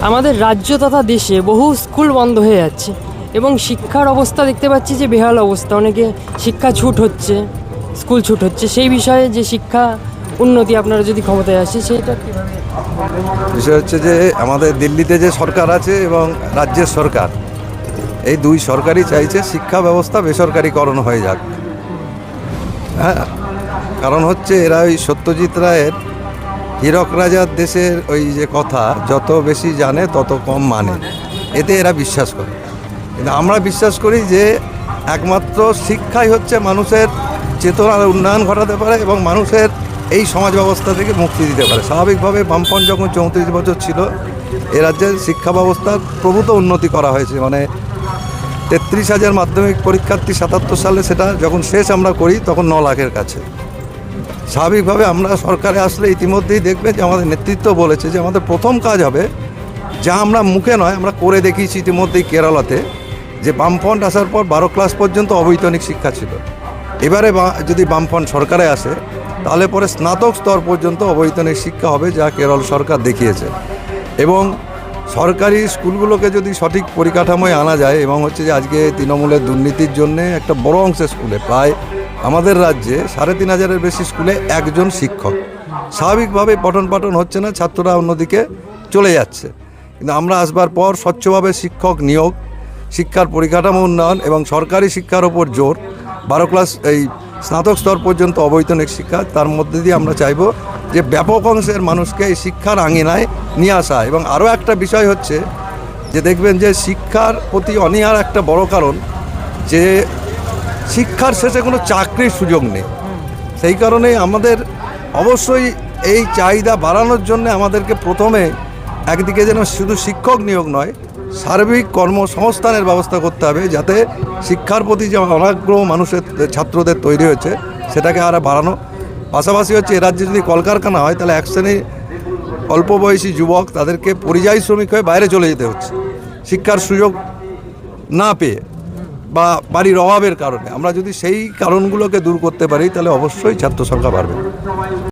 আমাদের রাজ্য তথা দেশে বহু স্কুল বন্ধ হয়ে যাচ্ছে এবং শিক্ষার অবস্থা দেখতে পাচ্ছি যে বেহাল অবস্থা। অনেকে শিক্ষা ছুট হচ্ছে, স্কুল ছুট হচ্ছে। সেই বিষয়ে যে শিক্ষা উন্নতি আপনারা যদি ক্ষমতায় আসে সেটা কীভাবে? বিষয় হচ্ছে যে আমাদের দিল্লিতে যে সরকার আছে এবং রাজ্যের সরকার, এই দুই সরকারই চাইছে শিক্ষা ব্যবস্থা বেসরকারিকরণ হয়ে যাক। হ্যাঁ, কারণ হচ্ছে এরা ওই সত্যজিৎ রায়ের হীরক রাজার দেশের ওই যে কথা, যত বেশি জানে তত কম মানে, এতে এরা বিশ্বাস করে। কিন্তু আমরা বিশ্বাস করি যে একমাত্র শিক্ষাই হচ্ছে মানুষের চেতনার উন্নয়ন ঘটাতে পারে এবং মানুষের এই সমাজ ব্যবস্থা থেকে মুক্তি দিতে পারে। স্বাভাবিকভাবে বামপন্থ যখন 34 বছর ছিল, এ রাজ্যের শিক্ষা ব্যবস্থার প্রভূত উন্নতি করা হয়েছে। মানে 33,000 মাধ্যমিক পরীক্ষার্থী 77 সালে, সেটা যখন শেষ আমরা করি তখন 9 লাখের কাছে। স্বাভাবিকভাবে আমরা সরকারে আসলে ইতিমধ্যেই দেখবে যে আমাদের নেতৃত্ব বলেছে যে আমাদের প্রথম কাজ হবে, যা আমরা মুখে নয় আমরা করে দেখিয়েছি ইতিমধ্যেই কেরালাতে, যে বামফ্রন্ট আসার পর 12 ক্লাস পর্যন্ত অবৈতনিক শিক্ষা ছিল। এবারে যদি বামফ্রন্ট সরকারে আসে তাহলে পরে স্নাতক স্তর পর্যন্ত অবৈতনিক শিক্ষা হবে, যা কেরল সরকার দেখিয়েছে। এবং সরকারি স্কুলগুলোকে যদি সঠিক পরিকাঠামোয় আনা যায়, এবং হচ্ছে যে আজকে তৃণমূলের দুর্নীতির জন্যে একটা বড় অংশের স্কুলে, প্রায় আমাদের রাজ্যে 3,500-এর বেশি স্কুলে একজন শিক্ষক, স্বাভাবিকভাবে পঠন পাঠন হচ্ছে না, ছাত্ররা অন্যদিকে চলে যাচ্ছে। কিন্তু আমরা আসবার পর স্বচ্ছভাবে শিক্ষক নিয়োগ, শিক্ষার পরিকাঠামো উন্নয়ন এবং সরকারি শিক্ষার ওপর জোর, 12 ক্লাস এই স্নাতক স্তর পর্যন্ত অবৈতনিক শিক্ষা, তার মধ্যে দিয়ে আমরা চাইব যে ব্যাপক অংশের মানুষকে এই শিক্ষার আঙিনায় নিয়ে আসা। এবং আরও একটা বিষয় হচ্ছে যে দেখবেন যে শিক্ষার প্রতি অনীহার একটা বড় কারণ যে শিক্ষার শেষে কোনো চাকরির সুযোগ নেই। সেই কারণেই আমাদের অবশ্যই এই চাহিদা বাড়ানোর জন্য আমাদেরকে প্রথমে একদিকে যেন শুধু শিক্ষক নিয়োগ নয়, সার্বিক কর্মসংস্থানের ব্যবস্থা করতে হবে, যাতে শিক্ষার প্রতি যে অনাগ্রহ মানুষের, ছাত্রদের তৈরি হয়েছে, সেটাকে আরও বাড়ানো। পাশাপাশি হচ্ছে এ রাজ্যে যদি কলকারখানা হয় তাহলে এক শ্রেণীর অল্প বয়সী যুবক, তাদেরকে পরিযায়ী শ্রমিক হয়ে বাইরে চলে যেতে হচ্ছে শিক্ষার সুযোগ না পেয়ে বা বাড়ির অভাবের কারণে। আমরা যদি সেই কারণগুলোকে দূর করতে পারি তাহলে অবশ্যই ছাত্র সংখ্যা বাড়বে।